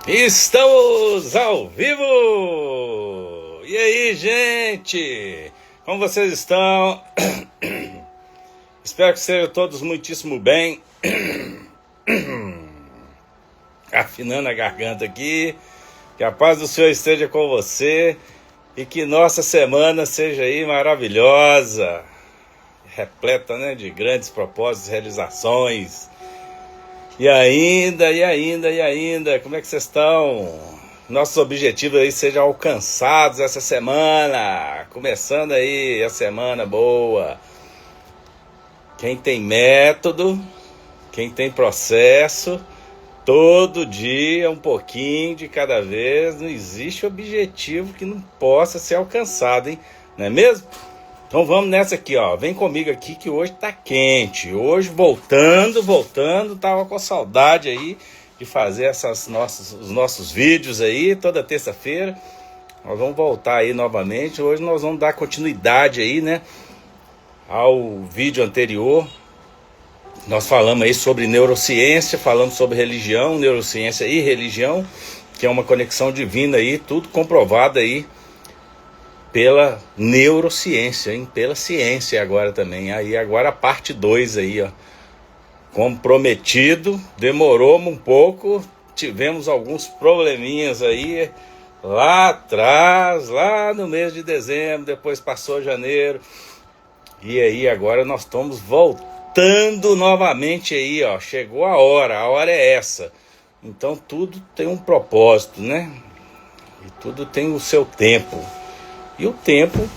Estamos ao vivo! E aí, gente? Como vocês estão? Espero que sejam todos muitíssimo bem. Afinando a garganta aqui. Que a paz do Senhor esteja com você e que nossa semana seja aí maravilhosa, repleta, né, de grandes propósitos, realizações. E ainda, como é que vocês estão? Nossos objetivos aí sejam alcançados essa semana. Começando aí a semana boa. Quem tem método, quem tem processo, todo dia um pouquinho de cada vez. Não existe objetivo que não possa ser alcançado, hein? Não é mesmo? Então vamos nessa aqui, ó. Vem comigo aqui que hoje tá quente. Hoje voltando, tava com saudade aí de fazer os nossos vídeos aí toda terça-feira. Nós vamos voltar aí novamente. Hoje nós vamos dar continuidade aí, né, ao vídeo anterior. Nós falamos aí sobre neurociência, falamos sobre religião, neurociência e religião, que é uma conexão divina aí, tudo comprovado aí pela neurociência, hein? Pela ciência agora também. Aí agora a parte 2 aí, ó. Comprometido, demorou um pouco, tivemos alguns probleminhas aí lá atrás, lá no mês de dezembro, depois passou janeiro. E aí agora nós estamos voltando novamente aí, ó. Chegou a hora é essa. Então tudo tem um propósito, né? E tudo tem o seu tempo. E o tempo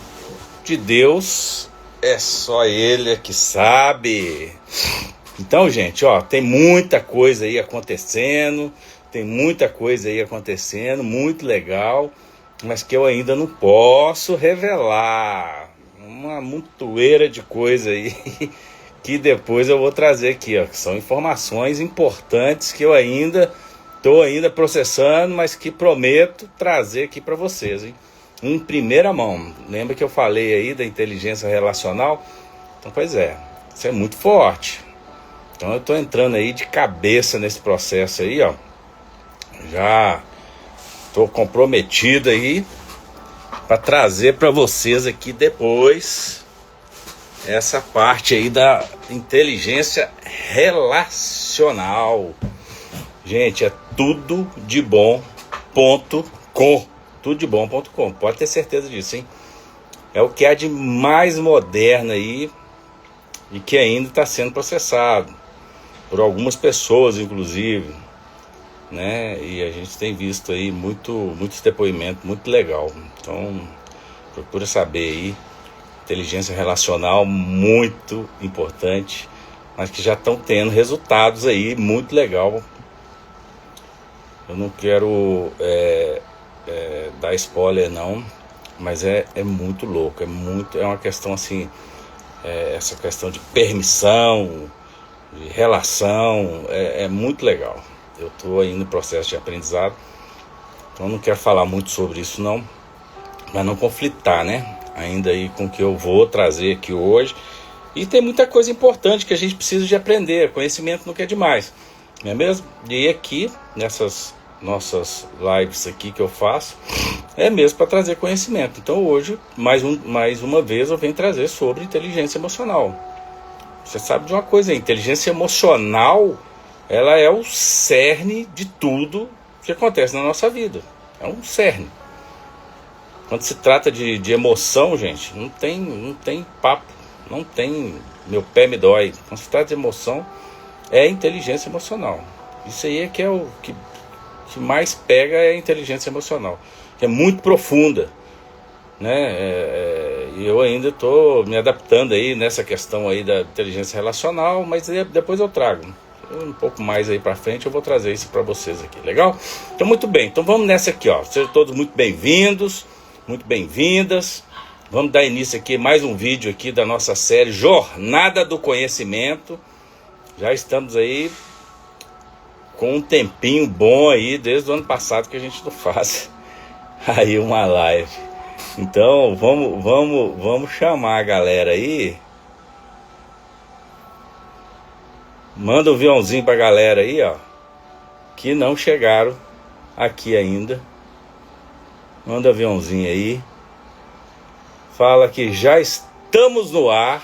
de Deus é só Ele que sabe. Então, gente, ó, tem muita coisa aí acontecendo, muito legal, mas que eu ainda não posso revelar. Uma montoeira de coisa aí que depois eu vou trazer aqui, ó, que são informações importantes que eu estou processando, mas que prometo trazer aqui para vocês, hein? Em primeira mão. Lembra que eu falei aí da inteligência relacional? Então, pois é, isso é muito forte. Então eu estou entrando aí de cabeça nesse processo aí, ó. Já estou comprometido aí para trazer para vocês aqui depois essa parte aí da inteligência relacional. Gente, é tudo de bom.com. Tudodebom.com, pode ter certeza disso, hein? É o que há de mais moderno aí e que ainda está sendo processado por algumas pessoas, inclusive, né? E a gente tem visto aí muitos depoimentos, muito legal. Então, procura saber aí. Inteligência relacional, muito importante, mas que já estão tendo resultados aí, muito legal. Eu não quero dar spoiler não, mas é muito louco, é uma questão assim, essa questão de permissão, de relação, é muito legal. Eu estou aí no processo de aprendizado, então não quero falar muito sobre isso não, mas não conflitar, né, ainda aí com o que eu vou trazer aqui hoje. E tem muita coisa importante que a gente precisa de aprender, conhecimento não quer demais, não é mesmo? E aqui, nessas nossas lives aqui que eu faço, é mesmo para trazer conhecimento. Então hoje, mais uma vez, eu venho trazer sobre inteligência emocional. Você sabe de uma coisa, a inteligência emocional, ela é o cerne de tudo que acontece na nossa vida. É um cerne. Quando se trata de emoção, gente, não tem papo, não tem meu pé me dói. Quando se trata de emoção, é inteligência emocional. Isso aí é que é o que mais pega, é a inteligência emocional, que é muito profunda, né? E eu ainda estou me adaptando aí nessa questão aí da inteligência relacional, mas depois eu trago um pouco mais aí para frente, eu vou trazer isso para vocês aqui, legal? Então muito bem, então vamos nessa aqui, ó. Sejam todos muito bem-vindos, muito bem-vindas. Vamos dar início aqui mais um vídeo aqui da nossa série Jornada do Conhecimento. Já estamos aí com um tempinho bom aí, desde o ano passado que a gente não faz aí uma live. Então vamos chamar a galera aí. Manda um aviãozinho pra galera aí, ó, que não chegaram aqui ainda. Manda aviãozinho aí. Fala que já estamos no ar.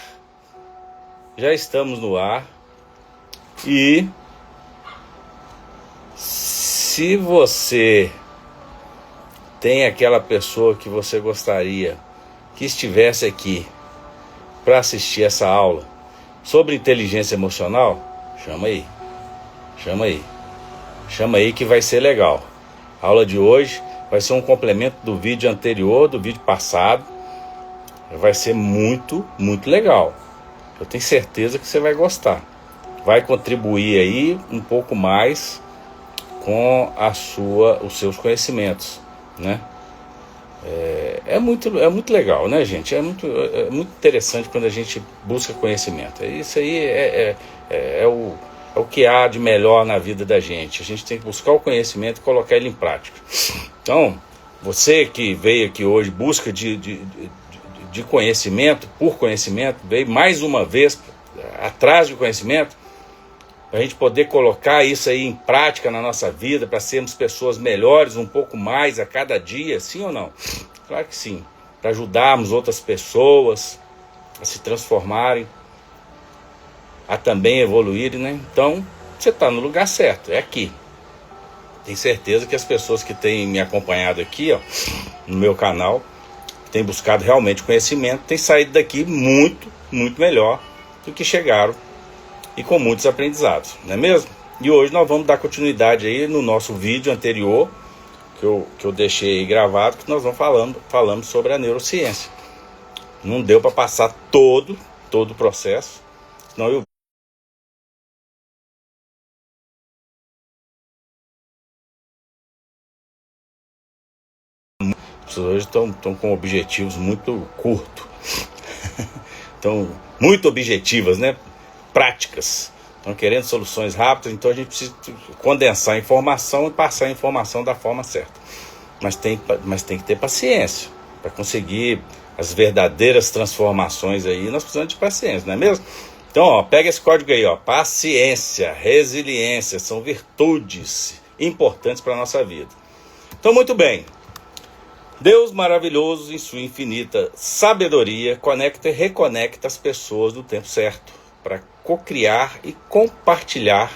Já estamos no ar. E se você tem aquela pessoa que você gostaria que estivesse aqui para assistir essa aula sobre inteligência emocional, chama aí. Chama aí que vai ser legal. A aula de hoje vai ser um complemento do vídeo anterior, do vídeo passado. Vai ser muito, muito legal. Eu tenho certeza que você vai gostar. Vai contribuir aí um pouco mais com os seus conhecimentos, né? É muito legal, né, gente? É muito interessante quando a gente busca conhecimento. Isso aí é o que há de melhor na vida da gente. A gente tem que buscar o conhecimento e colocar ele em prática. Então, você que veio aqui hoje, busca de conhecimento, por conhecimento, veio mais uma vez atrás de conhecimento, para a gente poder colocar isso aí em prática na nossa vida, para sermos pessoas melhores um pouco mais a cada dia, sim ou não? Claro que sim. Para ajudarmos outras pessoas a se transformarem, a também evoluírem, né? Então, você está no lugar certo, é aqui. Tenho certeza que as pessoas que têm me acompanhado aqui, ó, no meu canal, que têm buscado realmente conhecimento, têm saído daqui muito, muito melhor do que chegaram e com muitos aprendizados, não é mesmo? E hoje nós vamos dar continuidade aí no nosso vídeo anterior, que eu deixei gravado, que nós vamos falando sobre a neurociência. Não deu para passar todo o processo, senão eu hoje estão com objetivos muito curtos. Estão muito objetivas, né? Práticas. Estão querendo soluções rápidas, então a gente precisa condensar a informação e passar a informação da forma certa. Mas tem que ter paciência para conseguir as verdadeiras transformações aí. Nós precisamos de paciência, não é mesmo? Então, ó, pega esse código aí, ó. Paciência, resiliência, são virtudes importantes para a nossa vida. Então, muito bem. Deus maravilhoso, em sua infinita sabedoria, conecta e reconecta as pessoas no tempo certo, para cocriar e compartilhar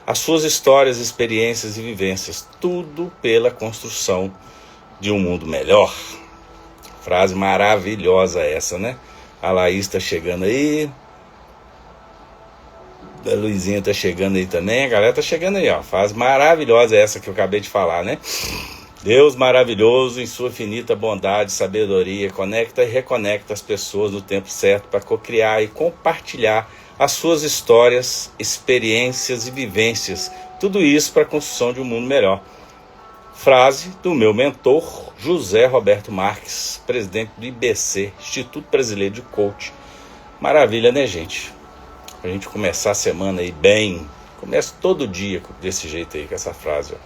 as suas histórias, experiências e vivências, tudo pela construção de um mundo melhor. Frase maravilhosa essa, né? A Laís está chegando aí, a Luizinha está chegando aí também, a galera está chegando aí, ó. Frase maravilhosa essa que eu acabei de falar, né? Deus maravilhoso, em sua infinita bondade e sabedoria, conecta e reconecta as pessoas no tempo certo para cocriar e compartilhar as suas histórias, experiências e vivências. Tudo isso para a construção de um mundo melhor. Frase do meu mentor, José Roberto Marques, presidente do IBC, Instituto Brasileiro de Coaching. Maravilha, né, gente? Para a gente começar a semana aí bem. Começa todo dia desse jeito aí, com essa frase, ó.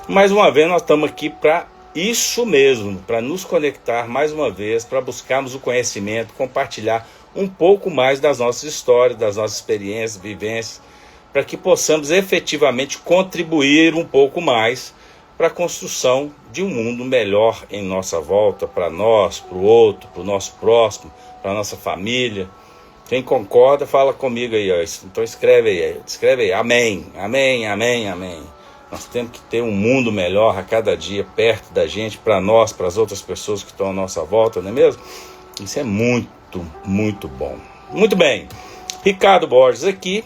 Mais uma vez nós estamos aqui para isso mesmo, para nos conectar mais uma vez, para buscarmos o conhecimento, compartilhar um pouco mais das nossas histórias, das nossas experiências, vivências, para que possamos efetivamente contribuir um pouco mais para a construção de um mundo melhor em nossa volta, para nós, para o outro, para o nosso próximo, para a nossa família. Quem concorda, fala comigo aí, ó. Então escreve aí, amém, amém, amém, amém. Nós temos que ter um mundo melhor a cada dia perto da gente, para nós, para as outras pessoas que estão à nossa volta, não é mesmo? Isso é muito, muito bom. Muito bem, Ricardo Borges aqui.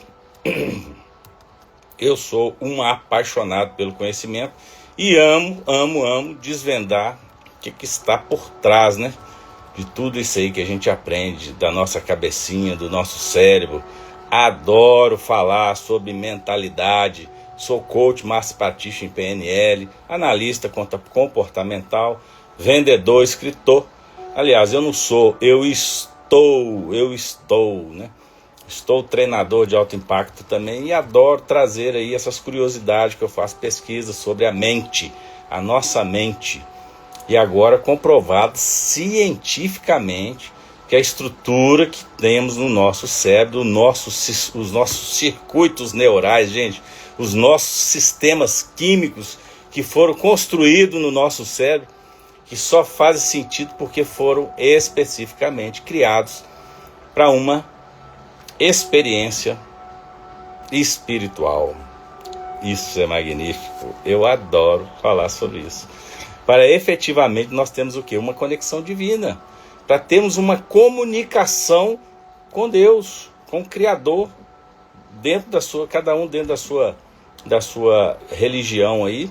Eu sou um apaixonado pelo conhecimento e amo desvendar o que está por trás, né? De tudo isso aí que a gente aprende, da nossa cabecinha, do nosso cérebro. Adoro falar sobre mentalidade. Sou coach, master practitioner em PNL, analista comportamental, vendedor, escritor. Aliás, eu não sou, eu estou, né? Estou treinador de alto impacto também e adoro trazer aí essas curiosidades que eu faço pesquisa sobre a mente, a nossa mente. E agora comprovado cientificamente que a estrutura que temos no nosso cérebro, os nossos circuitos neurais, gente, os nossos sistemas químicos que foram construídos no nosso cérebro, que só fazem sentido porque foram especificamente criados para uma experiência espiritual. Isso é magnífico. Eu adoro falar sobre isso. Para efetivamente nós temos o quê? Uma conexão divina. Para termos uma comunicação com Deus, com o Criador, cada um dentro da sua religião aí.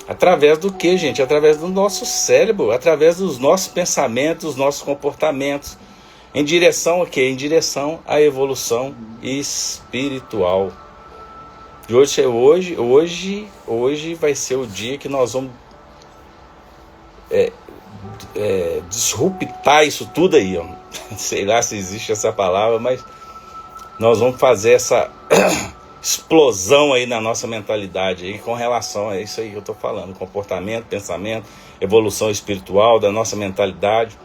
Através do que, gente? Através do nosso cérebro, através dos nossos pensamentos, dos nossos comportamentos. Em direção a quê? Em direção à evolução espiritual. E hoje vai ser o dia que nós vamos disruptar isso tudo aí. Ó. Sei lá se existe essa palavra, mas nós vamos fazer essa explosão aí na nossa mentalidade aí, com relação a isso aí que eu estou falando. Comportamento, pensamento, evolução espiritual da nossa mentalidade.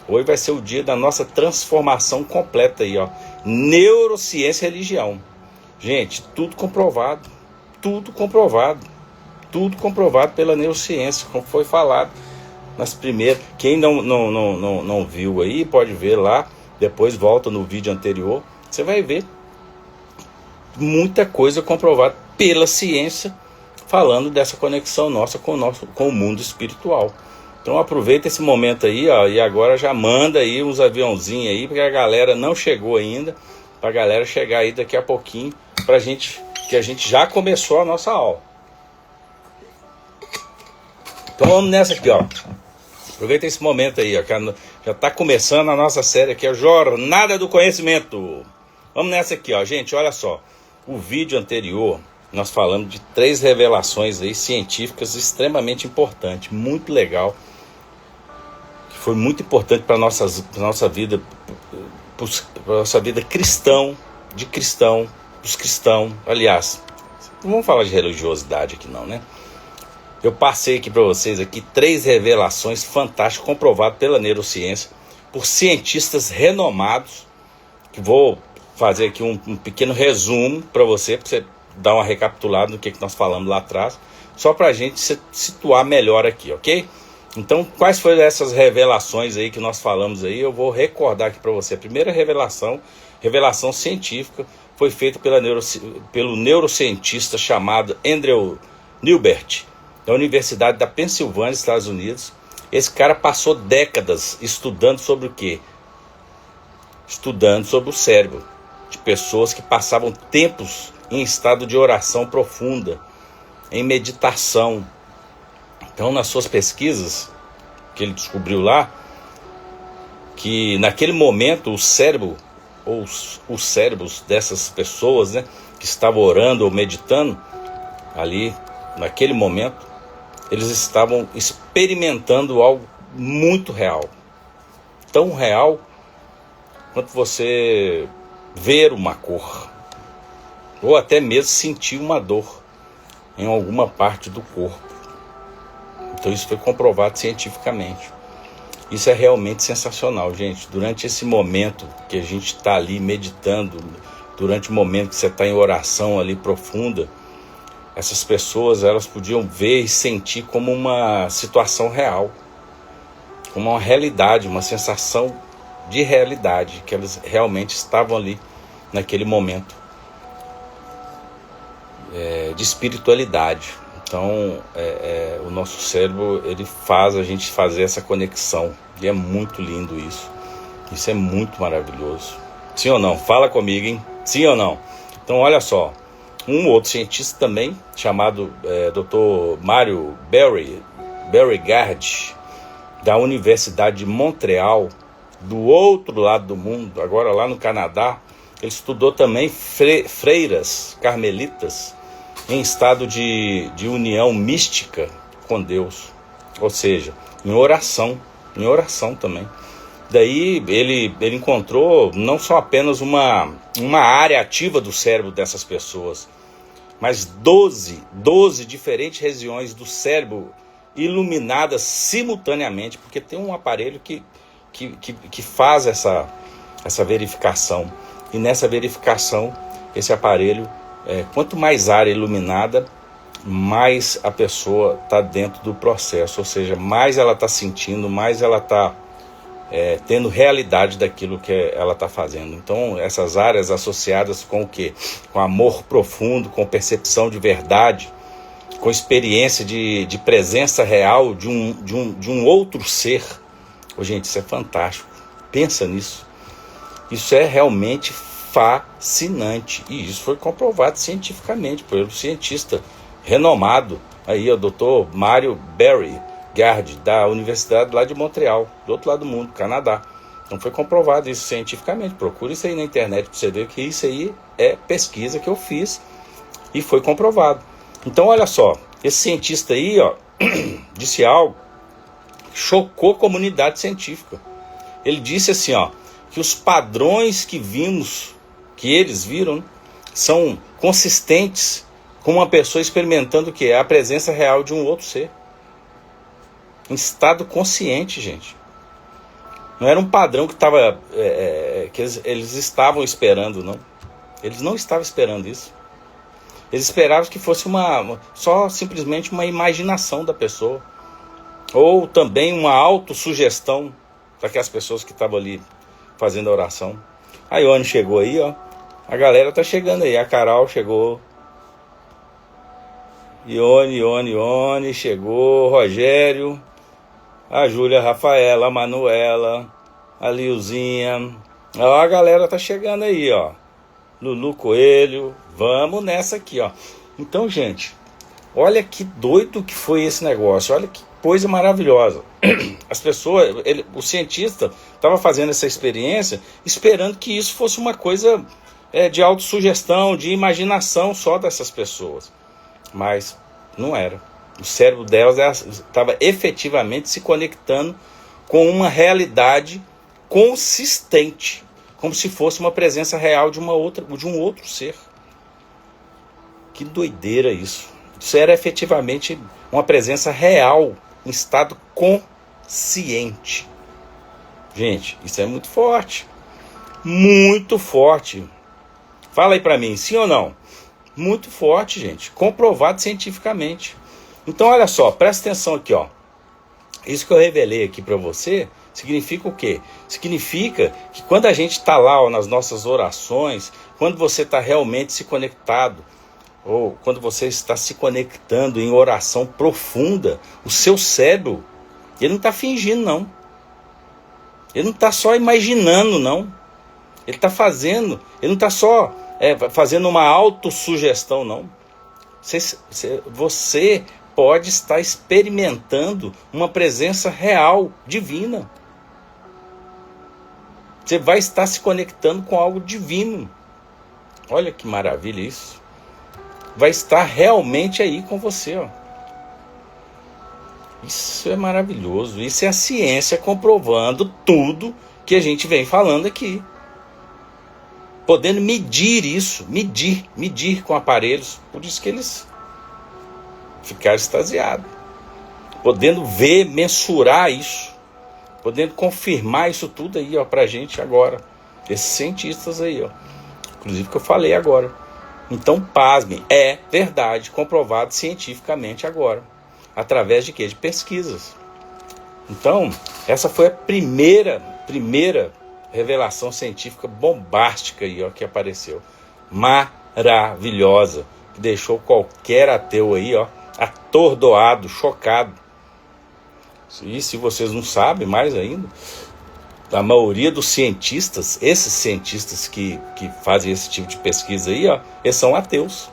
Hoje vai ser o dia da nossa transformação completa aí, ó. Neurociência e religião. Gente, tudo comprovado pela neurociência, como foi falado nas primeiras. Quem não viu aí, pode ver lá, depois volta no vídeo anterior, você vai ver muita coisa comprovada pela ciência, falando dessa conexão nossa com o mundo espiritual. Então aproveita esse momento aí, ó, e agora já manda aí uns aviãozinhos aí, porque a galera não chegou ainda, pra galera chegar aí daqui a pouquinho, que a gente já começou a nossa aula. Então vamos nessa aqui, ó. Aproveita esse momento aí, ó, que já está começando a nossa série aqui, a Jornada do Conhecimento. Vamos nessa aqui, ó, gente, olha só. O vídeo anterior, nós falamos de 3 revelações aí científicas extremamente importantes, muito legal, que foi muito importante para nossa vida, para nossa vida dos cristãos. Aliás, não vamos falar de religiosidade aqui não, né? Eu passei aqui para vocês aqui 3 revelações fantásticas, comprovadas pela neurociência, por cientistas renomados, que vou fazer aqui um pequeno resumo para você dar uma recapitulada no que nós falamos lá atrás, só para a gente se situar melhor aqui, ok? Então, quais foram essas revelações aí que nós falamos aí? Eu vou recordar aqui para você. A primeira revelação científica, foi feita pelo neurocientista chamado Andrew Newbert, da Universidade da Pensilvânia, Estados Unidos. Esse cara passou décadas estudando sobre o quê? Estudando sobre o cérebro de pessoas que passavam tempos em estado de oração profunda, em meditação. Então, nas suas pesquisas, que ele descobriu lá, que naquele momento o cérebro, ou os cérebros dessas pessoas, né, que estavam orando ou meditando, ali, naquele momento, eles estavam experimentando algo muito real. Tão real quanto você ver uma cor, ou até mesmo sentir uma dor em alguma parte do corpo. Então isso foi comprovado cientificamente. Isso é realmente sensacional, gente. Durante esse momento que a gente está ali meditando, durante o momento que você está em oração ali profunda, essas pessoas, elas podiam ver e sentir como uma situação real, como uma realidade, uma sensação de realidade, que elas realmente estavam ali naquele momento de espiritualidade. Então, o nosso cérebro, ele faz a gente fazer essa conexão, e é muito lindo isso. Isso é muito maravilhoso. Sim ou não? Fala comigo, hein? Sim ou não? Então, olha só. Um outro cientista também, chamado Dr. Mario Beauregard, da Universidade de Montreal, do outro lado do mundo, agora lá no Canadá, ele estudou também freiras carmelitas em estado de união mística com Deus, ou seja, em oração também. Daí ele encontrou não só apenas uma área ativa do cérebro dessas pessoas, mas 12 diferentes regiões do cérebro iluminadas simultaneamente, porque tem um aparelho que faz essa verificação. E nessa verificação, esse aparelho, quanto mais área iluminada, mais a pessoa está dentro do processo, ou seja, mais ela está sentindo, mais ela está tendo realidade daquilo que ela está fazendo. Então, essas áreas associadas com o quê? Com amor profundo, com percepção de verdade, com experiência de presença real de um outro ser. Oh, gente, isso é fantástico. Pensa nisso. Isso é realmente fascinante. E isso foi comprovado cientificamente pelo cientista renomado, aí, o Dr. Mário Berry-Gard, da Universidade lá de Montreal, do outro lado do mundo, Canadá. Então foi comprovado isso cientificamente. Procure isso aí na internet para você ver que isso aí é pesquisa que eu fiz e foi comprovado. Então olha só, esse cientista aí, ó, disse algo que chocou a comunidade científica. Ele disse assim, ó, que os padrões que vimos, que eles viram, são consistentes com uma pessoa experimentando o que é a presença real de um outro ser. Em estado consciente, gente. Não era um padrão que estava que eles estavam esperando, não. Eles não estavam esperando isso. Eles esperavam que fosse só simplesmente uma imaginação da pessoa. Ou também uma autossugestão daquelas pessoas que estavam ali fazendo a oração. A Ione chegou aí, ó. A galera tá chegando aí. A Carol chegou. Ione chegou. Rogério. A Júlia, a Rafaela, a Manuela, a Lilzinha. Ó, a galera tá chegando aí, ó. Lulu Coelho. Vamos nessa aqui, ó. Então, gente, olha que doido que foi esse negócio. Olha que coisa maravilhosa. As pessoas, o cientista estava fazendo essa experiência esperando que isso fosse uma coisa de autossugestão, de imaginação só dessas pessoas. Mas não era. O cérebro delas estava efetivamente se conectando com uma realidade consistente, como se fosse uma presença real de um outro ser. Que doideira isso. Isso era efetivamente uma presença real, em estado consciente. Gente, isso é muito forte. Muito forte. Fala aí pra mim, sim ou não? Muito forte, gente. Comprovado cientificamente. Então, olha só, presta atenção aqui, ó. Isso que eu revelei aqui para você significa o quê? Significa que quando a gente está lá, ó, nas nossas orações, quando você está realmente se conectado, ou quando você está se conectando em oração profunda, o seu cérebro, ele não está fingindo, não. Ele não está só imaginando, não. Ele está fazendo, ele não está só fazendo uma autossugestão, não. Você pode estar experimentando uma presença real, divina. Você vai estar se conectando com algo divino. Olha que maravilha isso. Vai estar realmente aí com você, ó. Isso é maravilhoso. Isso é a ciência comprovando tudo que a gente vem falando aqui. Podendo medir isso, medir com aparelhos. Por isso que eles ficaram extasiados. Podendo ver, mensurar isso. Podendo confirmar isso tudo aí, ó, pra gente agora. Esses cientistas aí, ó. Inclusive que eu falei agora. Então, pasme, é verdade, comprovado cientificamente agora. Através de quê? De pesquisas. Então, essa foi a primeira revelação científica bombástica aí, ó, que apareceu. Maravilhosa. Que deixou qualquer ateu aí, ó, atordoado, chocado. E se vocês não sabem mais ainda, a maioria dos cientistas, esses cientistas que fazem esse tipo de pesquisa aí, ó, eles são ateus.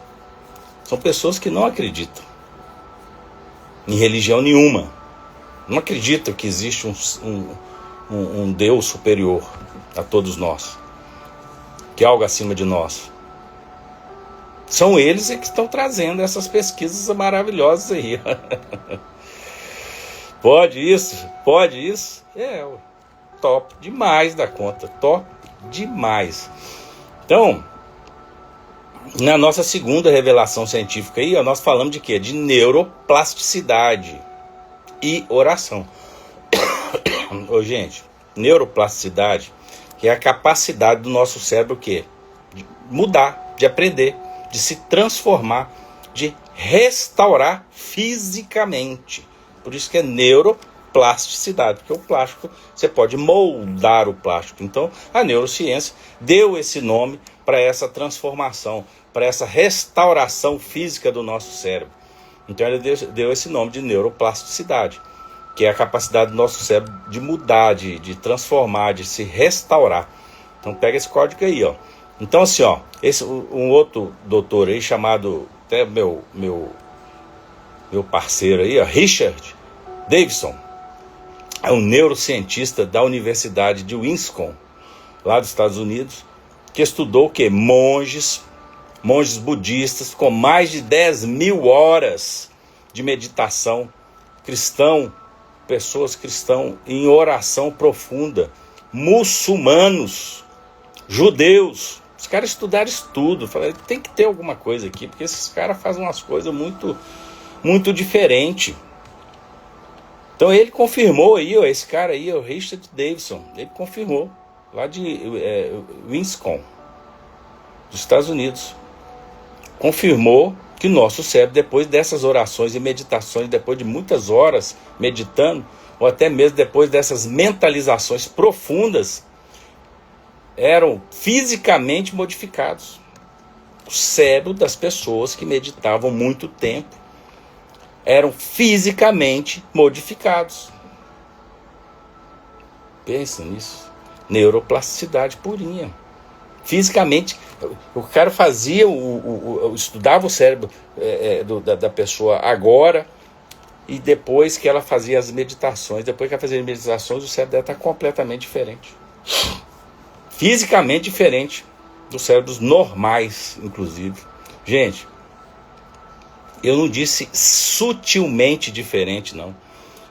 São pessoas que não acreditam em religião nenhuma. Não acreditam que existe um Deus superior a todos nós, que é algo acima de nós. São eles que estão trazendo essas pesquisas maravilhosas aí. Pode isso? É, top demais da conta, top demais. Então, na nossa segunda revelação científica aí, ó, nós falamos de quê? De neuroplasticidade e oração. Ô, gente, neuroplasticidade, que é a capacidade do nosso cérebro, o quê? De mudar, de aprender, de se transformar, de restaurar fisicamente. Por isso que é neuroplasticidade, porque o plástico, você pode moldar o plástico. Então, a neurociência deu esse nome para essa transformação, para essa restauração física do nosso cérebro. Então, ele deu esse nome de neuroplasticidade, que é a capacidade do nosso cérebro de mudar, de transformar, de se restaurar. Então, pega esse código aí, ó. Então, assim, ó, um outro doutor aí, chamado, até meu parceiro aí, ó, Richard Davidson, é um neurocientista da Universidade de Wisconsin, lá dos Estados Unidos, que estudou o quê? Monges budistas com mais de 10.000 horas de meditação, pessoas cristãs em oração profunda, muçulmanos, judeus. Os caras estudaram isso tudo. Falei, tem que ter alguma coisa aqui, porque esses caras fazem umas coisas muito, muito diferentes. Então ele confirmou aí, ó, esse cara aí, o Richard Davidson, ele confirmou, lá de Wisconsin, dos Estados Unidos. Confirmou que o nosso cérebro, depois dessas orações e meditações, depois de muitas horas meditando, ou até mesmo depois dessas mentalizações profundas, eram fisicamente modificados. O cérebro das pessoas que meditavam muito tempo eram fisicamente modificados. Pensa nisso. Neuroplasticidade purinha. Fisicamente, o cara fazia, estudava o cérebro da pessoa agora, e depois que ela fazia as meditações, depois que ela fazia as meditações, o cérebro dela está completamente diferente. Fisicamente diferente dos cérebros normais, inclusive. Gente, eu não disse sutilmente diferente, não.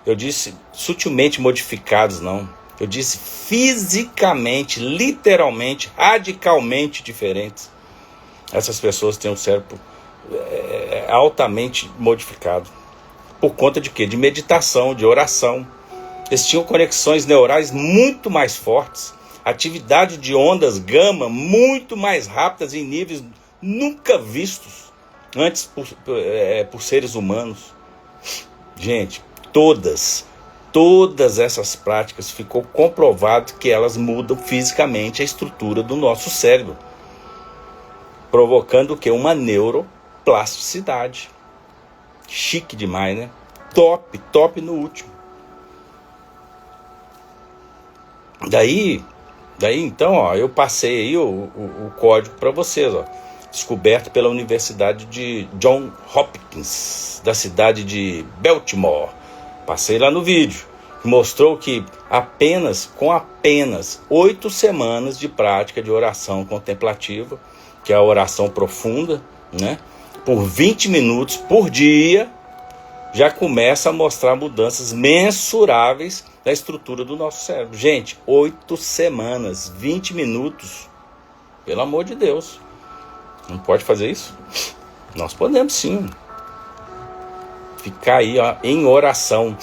Eu disse sutilmente modificados, não. Eu disse fisicamente, literalmente, radicalmente diferentes. Essas pessoas têm um cérebro altamente modificado. Por conta de quê? De meditação, de oração. Eles tinham conexões neurais muito mais fortes. Atividade de ondas gama muito mais rápidas em níveis nunca vistos antes por seres humanos. Gente, todas essas práticas ficou comprovado que elas mudam fisicamente a estrutura do nosso cérebro, provocando o quê? Uma neuroplasticidade. Chique demais, né? Top no último. Daí então, ó, eu passei aí o código para vocês, ó, descoberto pela Universidade de Johns Hopkins, da cidade de Baltimore. Passei lá no vídeo, que mostrou que com apenas 8 semanas de prática de oração contemplativa, que é a oração profunda, né, por 20 minutos por dia, já começa a mostrar mudanças mensuráveis na estrutura do nosso cérebro. Gente, 8 semanas, 20 minutos, pelo amor de Deus, não pode fazer isso? Nós podemos sim. Ficar aí, ó, em oração,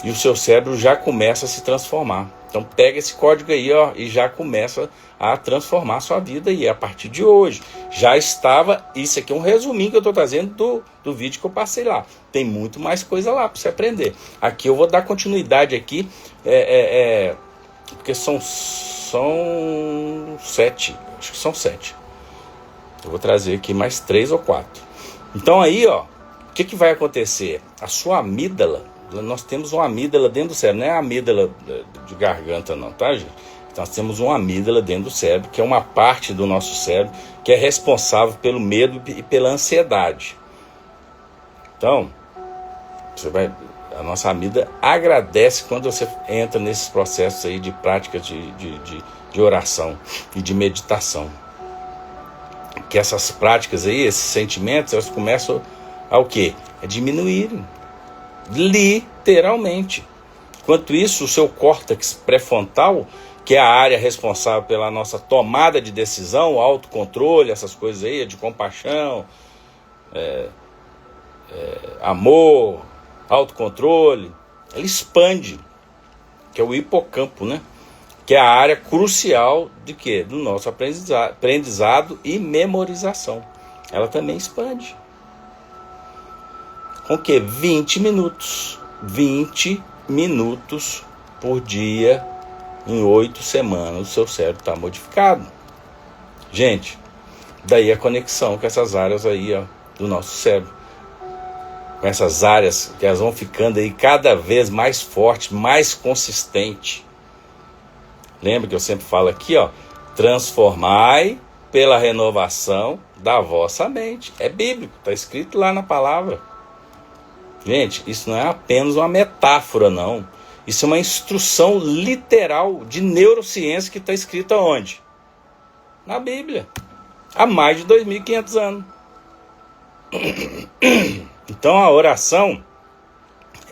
e o seu cérebro já começa a se transformar. Então pega esse código aí, ó, e já começa a transformar a sua vida, e a partir de hoje já estava. Isso aqui é um resuminho que eu estou trazendo do vídeo que eu passei lá. Tem muito mais coisa lá para você aprender. Aqui eu vou dar continuidade aqui, porque são 7, acho que são 7. Eu vou trazer aqui mais 3 ou 4. Então aí, ó, o que vai acontecer? A sua amígdala, nós temos uma amígdala dentro do cérebro, não é a amígdala de garganta não, tá, gente? Nós temos uma amígdala dentro do cérebro, que é uma parte do nosso cérebro que é responsável pelo medo e pela ansiedade. Então, a nossa amígdala agradece quando você entra nesses processos aí de prática de oração e de meditação. Que essas práticas aí, esses sentimentos, elas começam a o quê? A diminuírem. Literalmente. Enquanto isso, o seu córtex pré-frontal, que é a área responsável pela nossa tomada de decisão, autocontrole, essas coisas aí, de compaixão, amor, autocontrole, ela expande, que é o hipocampo, né? Que é a área crucial de quê? Do nosso aprendizado e memorização. Ela também expande. Com o quê? 20 minutos. 20 minutos por dia, em 8 semanas, o seu cérebro está modificado. Gente, daí a conexão com essas áreas aí, ó, do nosso cérebro. Com essas áreas que elas vão ficando aí cada vez mais fortes, mais consistentes. Lembra que eu sempre falo aqui, ó, transformai pela renovação da vossa mente. É bíblico, está escrito lá na palavra. Gente, isso não é apenas uma metáfora, não. Isso é uma instrução literal de neurociência que está escrita onde? Na Bíblia. Há mais de 2.500 anos. Então a oração,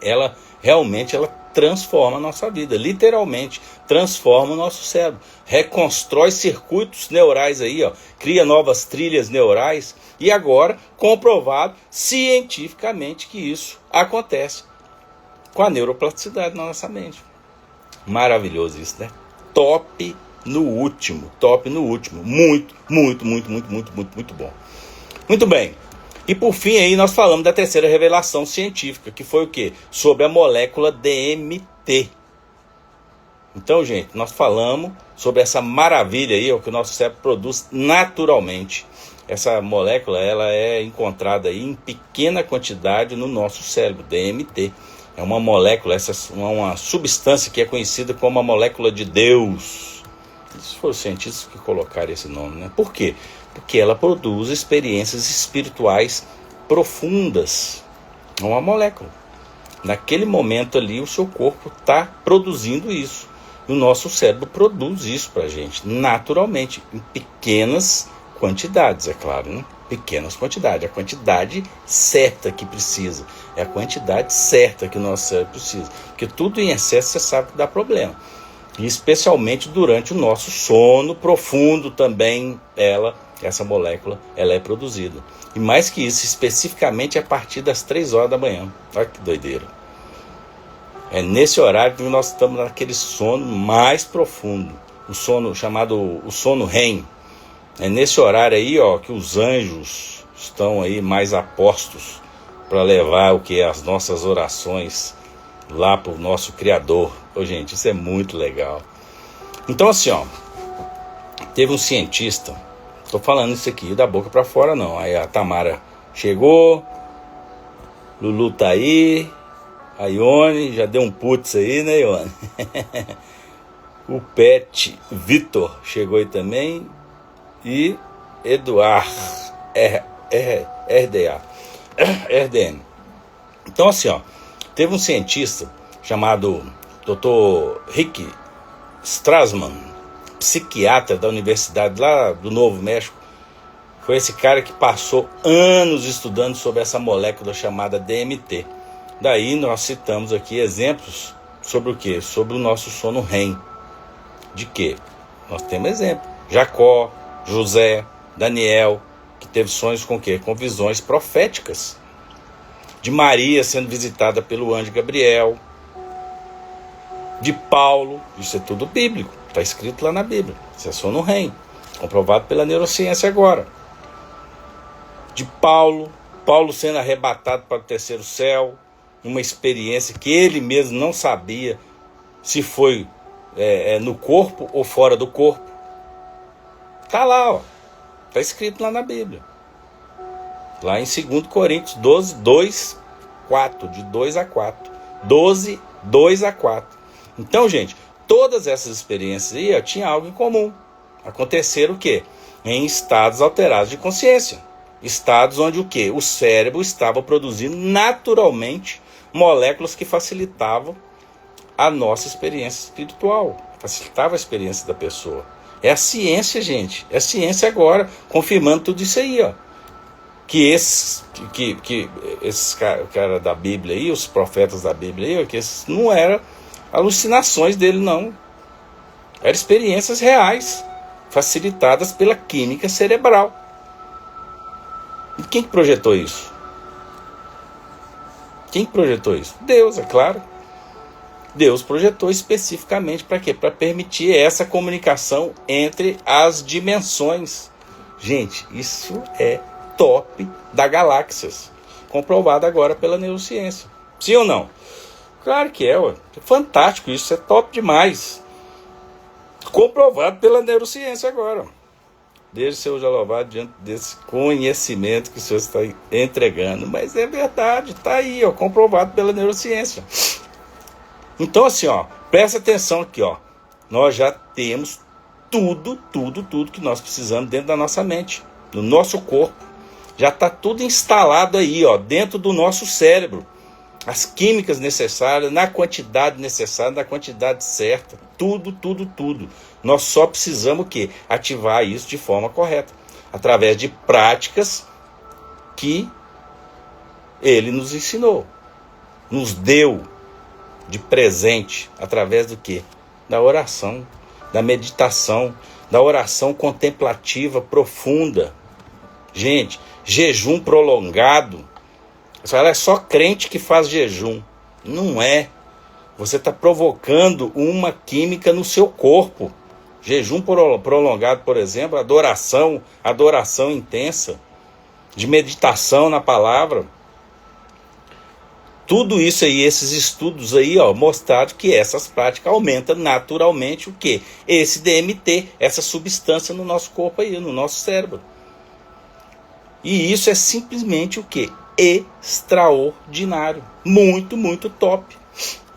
ela realmente transforma a nossa vida. Literalmente, transforma o nosso cérebro. Reconstrói circuitos neurais aí, ó. Cria novas trilhas neurais. E agora, comprovado cientificamente que isso acontece com a neuroplasticidade na nossa mente. Maravilhoso isso, né? Top no último. Muito bom. Muito bem. E por fim aí nós falamos da terceira revelação científica, que foi o quê? Sobre a molécula DMT. Então, gente, nós falamos sobre essa maravilha aí, ó, que o nosso cérebro produz naturalmente. Essa molécula, ela é encontrada aí em pequena quantidade no nosso cérebro, DMT. É uma molécula, uma substância que é conhecida como a molécula de Deus. Esses foram os cientistas que colocaram esse nome, né? Por quê? Porque ela produz experiências espirituais profundas. É uma molécula. Naquele momento ali, o seu corpo está produzindo isso. E o nosso cérebro produz isso para a gente, naturalmente, em pequenas quantidades, é claro, né? Pequenas quantidades, a quantidade certa que precisa. É a quantidade certa que o nosso cérebro precisa. Porque tudo em excesso você sabe que dá problema. E especialmente durante o nosso sono profundo também, essa molécula, ela é produzida. E mais que isso, especificamente a partir das 3 horas da manhã. Olha que doideira. É nesse horário que nós estamos naquele sono mais profundo. O sono chamado o sono REM. É nesse horário aí, ó, que os anjos estão aí mais apostos para levar o que? As nossas orações lá para o nosso Criador. Ô, gente, isso é muito legal. Então assim, ó, teve um cientista, tô falando isso aqui da boca para fora não, aí a Tamara chegou, Lulu tá aí, a Ione já deu um putz aí, né, Ione? O Pet Vitor chegou aí também, e Eduard RDN. Então assim, ó, teve um cientista chamado Dr. Rick Strassman, psiquiatra da universidade lá do Novo México. Foi esse cara que passou anos estudando sobre essa molécula chamada DMT. Daí nós citamos aqui exemplos sobre o quê? Sobre o nosso sono REM. De quê? Nós temos exemplo. Jacó, José, Daniel, que teve sonhos com o quê? Com visões proféticas. De Maria sendo visitada pelo anjo Gabriel. De Paulo, isso é tudo bíblico. Está escrito lá na Bíblia. Isso é sono REM. Comprovado pela neurociência agora. De Paulo sendo arrebatado para o terceiro céu. Uma experiência que ele mesmo não sabia se foi no corpo ou fora do corpo. Está lá, ó. Está escrito lá na Bíblia. Lá em 2 Coríntios 12, 2, 4. De 2 a 4. 12, 2 a 4. Então, gente, todas essas experiências aí tinham algo em comum. Aconteceram o quê? Em estados alterados de consciência. Estados onde o quê? O cérebro estava produzindo naturalmente moléculas que facilitavam a nossa experiência espiritual. Facilitava a experiência da pessoa. É a ciência, gente. É a ciência agora, confirmando tudo isso aí, ó. Que esses cara da Bíblia aí, os profetas da Bíblia aí, que esses não eram alucinações dele, não. Eram experiências reais, facilitadas pela química cerebral. E quem que projetou isso? Quem projetou isso? Deus, é claro. Deus projetou especificamente para quê? Para permitir essa comunicação entre as dimensões. Gente, isso é top da galáxias. comprovado agora pela neurociência. Sim ou não? Claro que é, ué. É fantástico isso, é top demais. Comprovado pela neurociência agora. Deus seja louvado diante desse conhecimento que o Senhor está entregando. Mas é verdade, está aí, ó, comprovado pela neurociência. Então assim, ó, presta atenção aqui, ó. Nós já temos tudo que nós precisamos dentro da nossa mente, no nosso corpo. Já está tudo instalado aí, ó, dentro do nosso cérebro. As químicas necessárias, na quantidade necessária, na quantidade certa. Tudo. Nós só precisamos o quê? Ativar isso de forma correta. Através de práticas que Ele nos ensinou. Nos deu de presente. Através do quê? Da oração, da meditação, da oração contemplativa profunda. Gente, jejum prolongado. Você fala, é só crente que faz jejum. Não é. Você está provocando uma química no seu corpo. Jejum prolongado, por exemplo, adoração intensa, de meditação na palavra. Tudo isso aí, esses estudos aí, ó, mostraram que essas práticas aumentam naturalmente o quê? Esse DMT, essa substância no nosso corpo aí, no nosso cérebro. E isso é simplesmente o quê? Extraordinário. Muito top.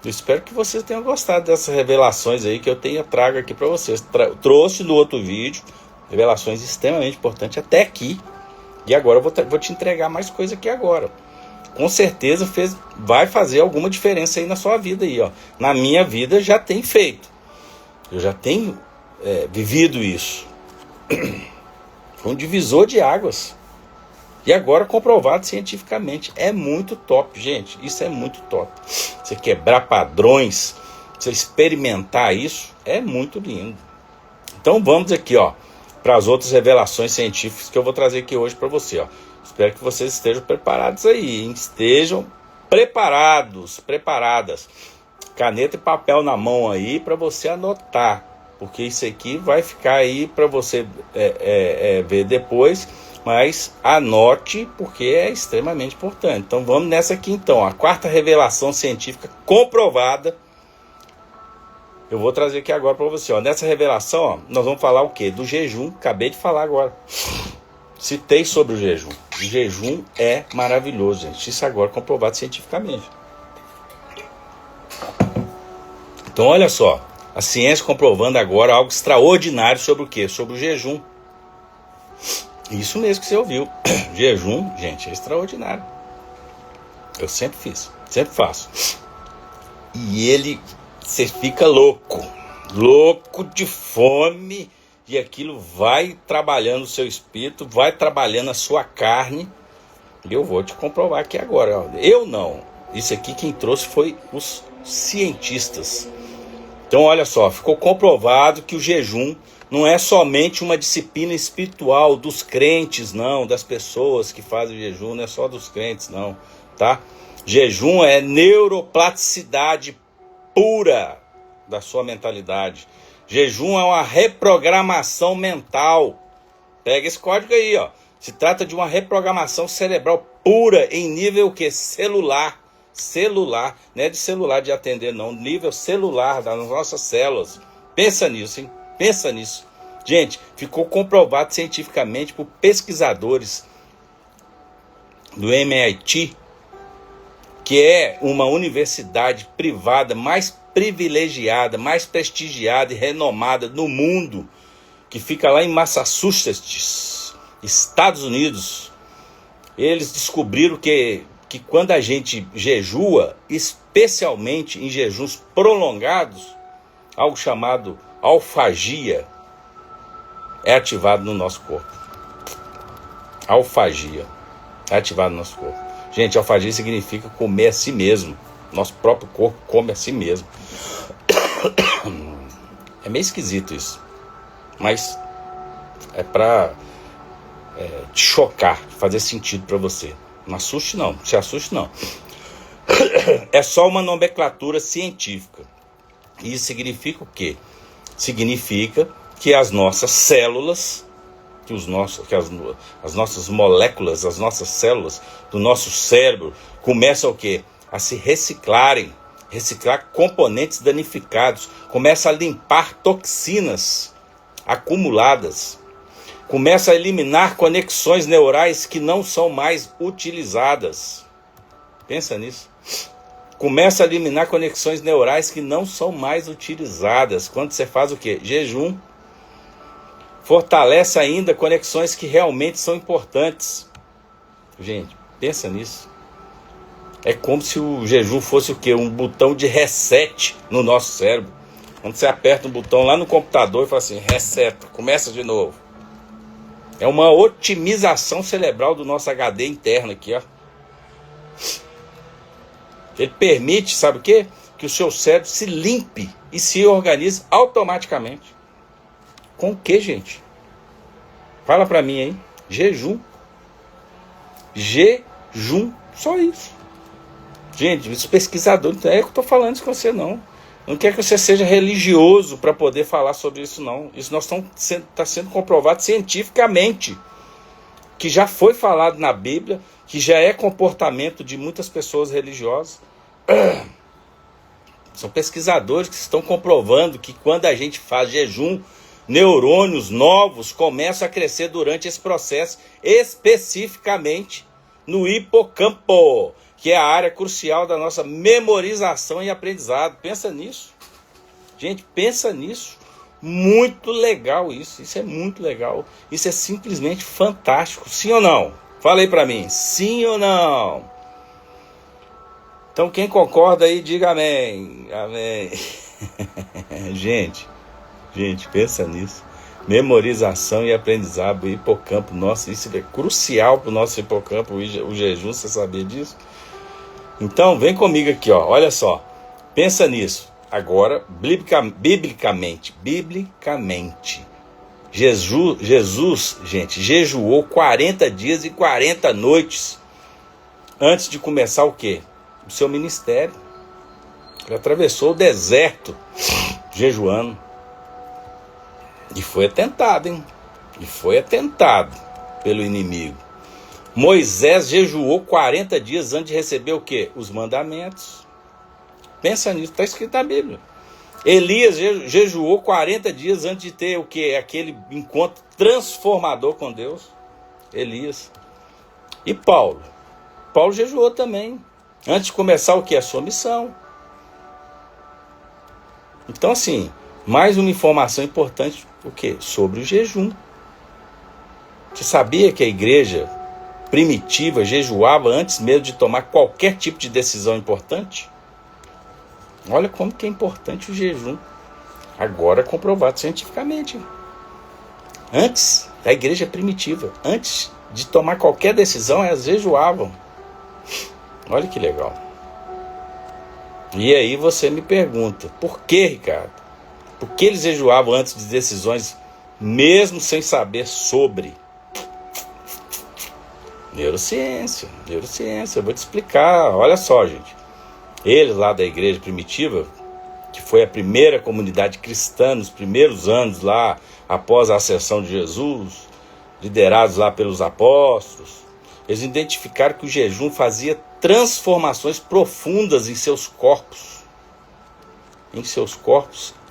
Eu espero que vocês tenham gostado dessas revelações aí que eu trago aqui para vocês. Trouxe no outro vídeo revelações extremamente importantes até aqui. E agora eu vou te entregar mais coisa aqui agora. Com certeza vai fazer alguma diferença aí na sua vida aí, ó. Na minha vida já tem feito. Eu já tenho vivido isso. Foi um divisor de águas. E agora comprovado cientificamente. É muito top, gente. Isso é muito top. Você quebrar padrões, você experimentar isso, é muito lindo. Então vamos aqui, ó, para as outras revelações científicas que eu vou trazer aqui hoje para você, ó. Espero que vocês estejam preparados aí, hein? Estejam preparadas. Caneta e papel na mão aí para você anotar. Porque isso aqui vai ficar aí para você ver depois. Mas anote, porque é extremamente importante. Então vamos nessa aqui então. A quarta revelação científica comprovada. Eu vou trazer aqui agora para você. Ó. Nessa revelação, ó, nós vamos falar o quê? Do jejum. Acabei de falar agora. Citei sobre o jejum. O jejum é maravilhoso, gente. Isso agora é comprovado cientificamente. Então olha só. A ciência comprovando agora algo extraordinário sobre o quê? Sobre o jejum. Isso mesmo que você ouviu. Jejum, gente, é extraordinário. Eu sempre fiz, sempre faço. E você fica louco de fome, e aquilo vai trabalhando o seu espírito, vai trabalhando a sua carne. E eu vou te comprovar aqui agora. Ó. Eu não. Isso aqui quem trouxe foi os cientistas. Então olha só, ficou comprovado que o jejum não é somente uma disciplina espiritual dos crentes, não, das pessoas que fazem jejum, não é só dos crentes, não, tá? Jejum é neuroplasticidade pura da sua mentalidade. Jejum é uma reprogramação mental. Pega esse código aí, ó. Se trata de uma reprogramação cerebral pura em nível que celular, não é de celular de atender, não, nível celular das nossas células. Pensa nisso, hein? Pensa nisso. Gente, ficou comprovado cientificamente por pesquisadores do MIT, que é uma universidade privada mais privilegiada, mais prestigiada e renomada no mundo, que fica lá em Massachusetts, Estados Unidos. Eles descobriram que quando a gente jejua, especialmente em jejuns prolongados, algo chamado alfagia é ativado no nosso corpo. Alfagia é ativado no nosso corpo. Gente, alfagia significa comer a si mesmo. Nosso próprio corpo come a si mesmo. É meio esquisito isso. Mas é pra te chocar, fazer sentido pra você. Não assuste não, se assuste não. É só uma nomenclatura científica. Isso significa o quê? Significa que as nossas células que as nossas moléculas, as nossas células do nosso cérebro começam o quê? A se reciclarem, reciclar componentes danificados, começa a limpar toxinas acumuladas, começa a eliminar conexões neurais que não são mais utilizadas. Pensa nisso. Começa a eliminar conexões neurais que não são mais utilizadas. Quando você faz o quê? Jejum. Fortalece ainda conexões que realmente são importantes. Gente, pensa nisso. É como se o jejum fosse o quê? Um botão de reset no nosso cérebro. Quando você aperta um botão lá no computador e fala assim, reseta, começa de novo. É uma otimização cerebral do nosso HD interno aqui, ó. Ele permite, sabe o quê? Que o seu cérebro se limpe e se organize automaticamente. Com o quê, gente? Fala pra mim aí. Jejum. Jejum. Só isso. Gente, os pesquisadores, não é que eu tô falando isso com você, não. Não quer que você seja religioso para poder falar sobre isso, não. Isso está sendo comprovado cientificamente. Que já foi falado na Bíblia, que já é comportamento de muitas pessoas religiosas. São pesquisadores que estão comprovando que quando a gente faz jejum, neurônios novos começam a crescer durante esse processo, especificamente no hipocampo, que é a área crucial da nossa memorização e aprendizado. Pensa nisso. Gente, pensa nisso. Muito legal isso. Isso é muito legal. Isso é simplesmente fantástico. Sim ou não? Fala aí pra mim. Sim ou não? Então quem concorda aí, diga amém. Amém. Gente, pensa nisso. Memorização e aprendizado. O hipocampo, nossa, isso é crucial para o nosso hipocampo, o jejum, você sabia disso? Então, vem comigo aqui, ó. Olha só. Pensa nisso. Agora, biblicamente. Jesus, gente, jejuou 40 dias e 40 noites antes de começar o quê? O seu ministério. Ele atravessou o deserto jejuando. E foi atentado, hein? E foi atentado pelo inimigo. Moisés jejuou 40 dias antes de receber o quê? Os mandamentos. Pensa nisso, está escrito na Bíblia. Elias jejuou 40 dias antes de ter o quê? Aquele encontro transformador com Deus. Elias. E Paulo? Paulo jejuou também. Antes de começar o quê? A sua missão. Então assim, mais uma informação importante, o quê? Sobre o jejum. Você sabia que a igreja primitiva jejuava antes mesmo de tomar qualquer tipo de decisão importante? Olha como que é importante o jejum. Agora é comprovado cientificamente. Antes, a igreja primitiva, antes de tomar qualquer decisão, elas jejuavam. Olha que legal. E aí você me pergunta, por que, Ricardo? Por que eles jejuavam antes de decisões, mesmo sem saber sobre? Neurociência, eu vou te explicar. Olha só, gente. Eles lá da igreja primitiva, que foi a primeira comunidade cristã nos primeiros anos lá, após a ascensão de Jesus, liderados lá pelos apóstolos, eles identificaram que o jejum fazia transformações profundas em seus corpos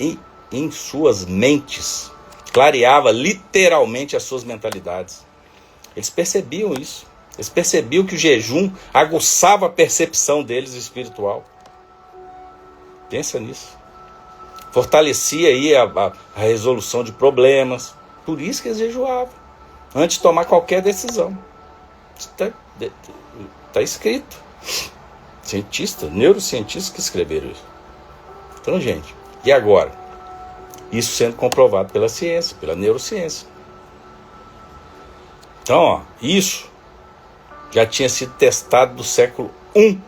e em suas mentes. Clareava literalmente as suas mentalidades. Eles percebiam isso. Eles percebiam que o jejum aguçava a percepção deles espiritual. Pensa nisso. Fortalecia aí a resolução de problemas. Por isso que eles jejuavam. Antes de tomar qualquer decisão. Está escrito. Neurocientistas que escreveram isso. Então, gente, e agora? Isso sendo comprovado pela ciência, pela neurociência. Então, ó, isso já tinha sido testado no século I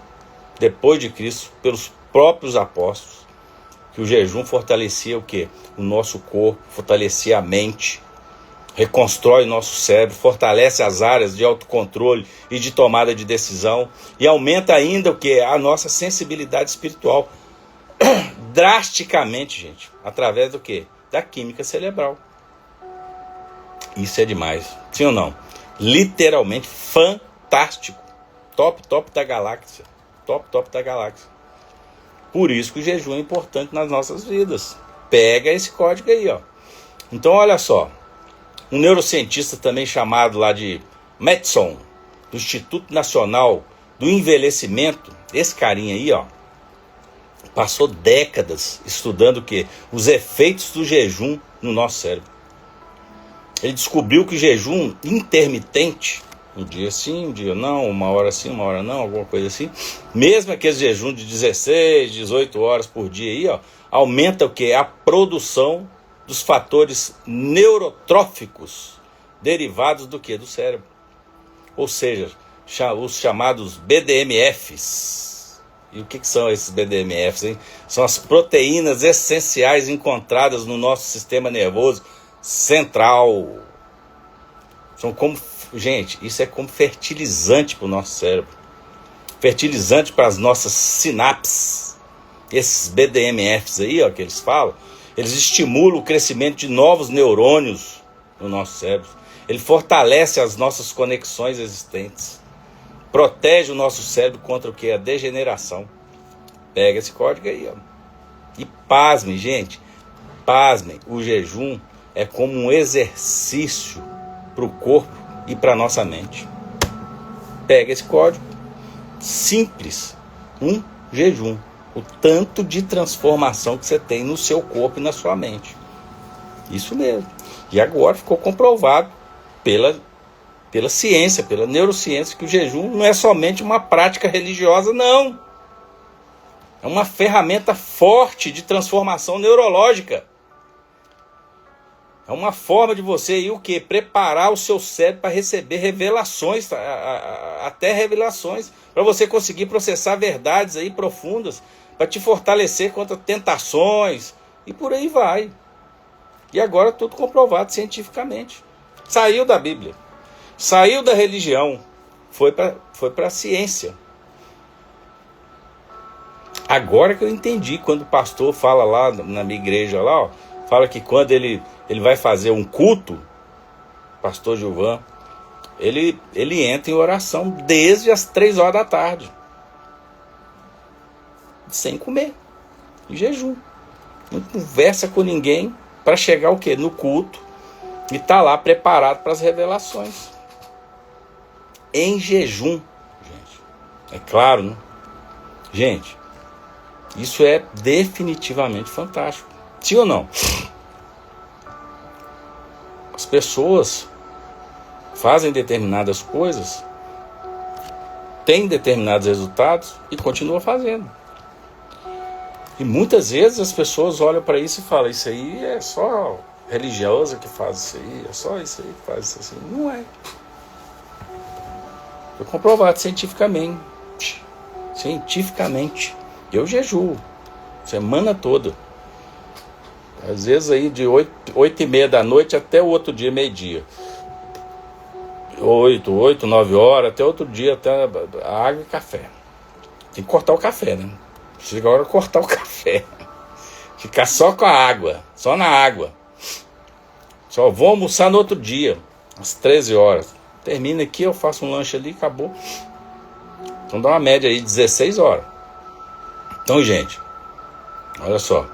depois de Cristo pelos próprios apóstolos, que o jejum fortalecia o quê? O nosso corpo, fortalecia a mente, reconstrói o nosso cérebro, fortalece as áreas de autocontrole e de tomada de decisão e aumenta ainda o quê? A nossa sensibilidade espiritual drasticamente, gente, através do quê? Da química cerebral. Isso é demais. Sim ou não? Literalmente fantástico. Top da galáxia. Top da galáxia. Por isso que o jejum é importante nas nossas vidas. Pega esse código aí, ó. Então, olha só. Um neurocientista também chamado lá de Mattson, do Instituto Nacional do Envelhecimento, esse carinha aí, ó, passou décadas estudando o quê? Os efeitos do jejum no nosso cérebro. Ele descobriu que o jejum intermitente, um dia sim, um dia não, uma hora sim, uma hora não, alguma coisa assim, mesmo aqueles jejum de 16, 18 horas por dia aí, ó, aumenta o quê? A produção dos fatores neurotróficos derivados do quê? Do cérebro. Ou seja, os chamados BDNFs. E o que são esses BDNFs, hein? São as proteínas essenciais encontradas no nosso sistema nervoso central. São como, gente, isso é como fertilizante para o nosso cérebro. Fertilizante para as nossas sinapses. Esses BDNFs aí, ó, que eles falam, eles estimulam o crescimento de novos neurônios no nosso cérebro. Ele fortalece as nossas conexões existentes. Protege o nosso cérebro contra o que? A degeneração. Pega esse código aí, ó. E pasmem, gente. Pasmem. O jejum é como um exercício para o corpo e para a nossa mente. Pega esse código. Simples. Um jejum. O tanto de transformação que você tem no seu corpo e na sua mente. Isso mesmo. E agora ficou comprovado pela ciência, pela neurociência, que o jejum não é somente uma prática religiosa, não. É uma ferramenta forte de transformação neurológica. É uma forma de você ir o quê? Preparar o seu cérebro para receber revelações, até revelações, para você conseguir processar verdades aí profundas, para te fortalecer contra tentações, e por aí vai. E agora tudo comprovado cientificamente. Saiu da Bíblia, saiu da religião, foi para a ciência. Agora que eu entendi, quando o pastor fala lá na minha igreja, lá, ó, fala que quando ele vai fazer um culto, pastor Gilvan, ele entra em oração desde as 3 horas da tarde. Sem comer, em jejum. Não conversa com ninguém para chegar o quê? No culto e tá lá preparado para as revelações. Em jejum, gente. É claro, né? Gente, isso é definitivamente fantástico. Sim ou não? As pessoas fazem determinadas coisas, têm determinados resultados e continuam fazendo. E muitas vezes as pessoas olham para isso e falam: isso aí é só religiosa que faz isso aí, é só isso aí que faz isso assim. Não é. Foi comprovado cientificamente. Cientificamente. Eu jejuo semana toda. Às vezes aí de 8h30 da noite até o outro dia, meio-dia. 8, 9 horas, até outro dia, até água e café. Tem que cortar o café, né? Chega a hora de cortar o café. Ficar só com a água, só na água. Só vou almoçar no outro dia, às 13 horas. Termina aqui, eu faço um lanche ali, acabou. Então dá uma média aí de 16 horas. Então, gente, olha só.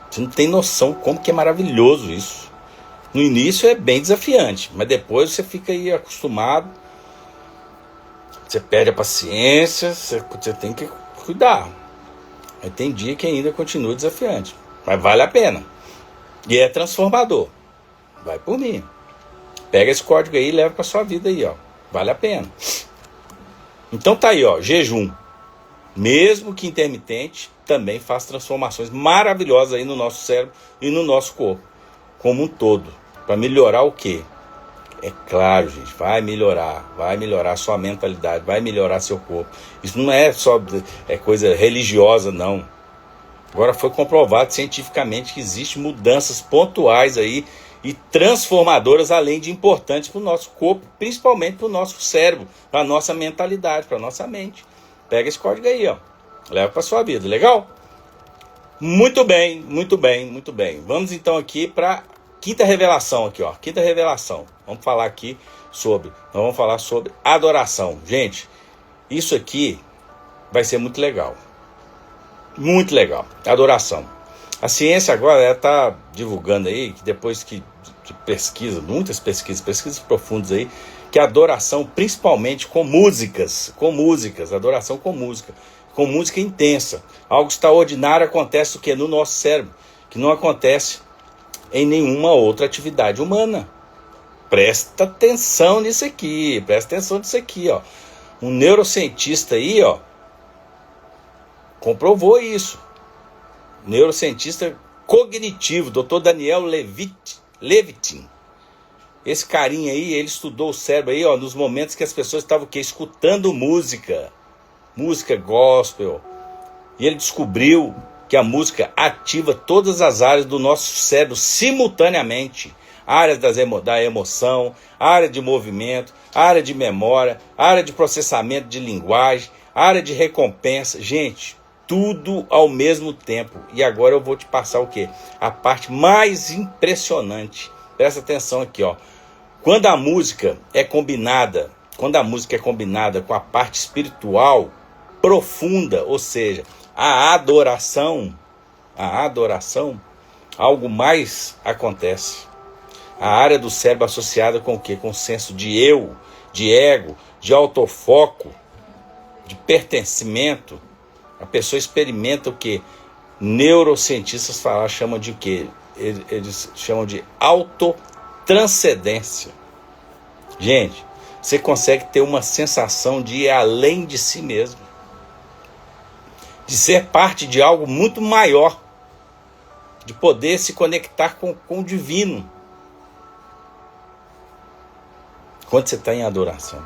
Você não tem noção como que é maravilhoso isso. No início é bem desafiante, mas depois você fica aí acostumado. Você perde a paciência, você tem que cuidar. Aí tem dia que ainda continua desafiante, mas vale a pena. E é transformador. Vai por mim. Pega esse código aí e leva para sua vida aí, ó. Vale a pena. Então tá aí, ó, jejum. Mesmo que intermitente, também faz transformações maravilhosas aí no nosso cérebro e no nosso corpo, como um todo. Para melhorar o quê? É claro, gente, vai melhorar a sua mentalidade, vai melhorar seu corpo. Isso não é só coisa religiosa, não. Agora foi comprovado cientificamente que existem mudanças pontuais aí e transformadoras, além de importantes para o nosso corpo, principalmente para o nosso cérebro, para a nossa mentalidade, para a nossa mente. Pega esse código aí, ó. Leva para sua vida, legal? Muito bem, muito bem, muito bem. Vamos então aqui para quinta revelação aqui, ó. Quinta revelação. Nós vamos falar sobre adoração. Gente, isso aqui vai ser muito legal. Muito legal. Adoração. A ciência agora está divulgando aí, que depois que pesquisa, muitas pesquisas profundas aí, que a adoração, principalmente com músicas, adoração com música intensa. Algo extraordinário acontece o que no nosso cérebro, que não acontece em nenhuma outra atividade humana. Presta atenção nisso aqui, ó. Um neurocientista aí, ó, comprovou isso. Neurocientista cognitivo, Dr. Daniel Levitin. Esse carinha aí, ele estudou o cérebro aí, ó, nos momentos que as pessoas estavam escutando música gospel. E ele descobriu que a música ativa todas as áreas do nosso cérebro simultaneamente. Áreas da emoção, área de movimento, área de memória, área de processamento de linguagem, área de recompensa. Gente, tudo ao mesmo tempo. E agora eu vou te passar o quê? A parte mais impressionante. Presta atenção aqui, ó. Quando a música é combinada com a parte espiritual profunda, ou seja, a adoração, algo mais acontece. A área do cérebro associada com o quê? Com o senso de eu, de ego, de autofoco, de pertencimento. A pessoa experimenta o quê? Neurocientistas chamam de o quê? Eles chamam de autotranscendência. Gente, você consegue ter uma sensação de ir além de si mesmo, de ser parte de algo muito maior, de poder se conectar com o divino, quando você está em adoração.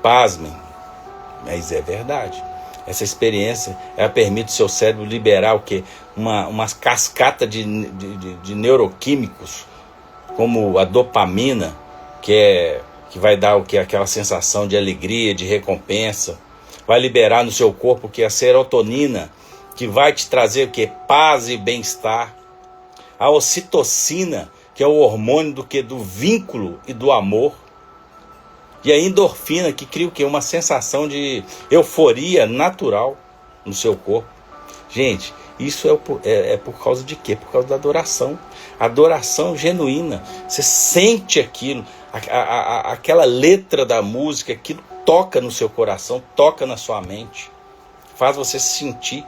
Pasmem, mas é verdade. Essa experiência, ela permite o seu cérebro liberar o quê? Uma cascata de neuroquímicos, como a dopamina, que vai dar o quê? Aquela sensação de alegria, de recompensa. Vai liberar no seu corpo o quê? A serotonina, que vai te trazer o quê? Paz e bem-estar. A ocitocina, que é o hormônio do quê? Do vínculo e do amor. E a endorfina, que cria o quê? Uma sensação de euforia natural no seu corpo. Gente, isso é por causa de quê? Por causa da adoração. Adoração genuína. Você sente aquilo, aquela letra da música, aquilo toca no seu coração, toca na sua mente, faz você se sentir.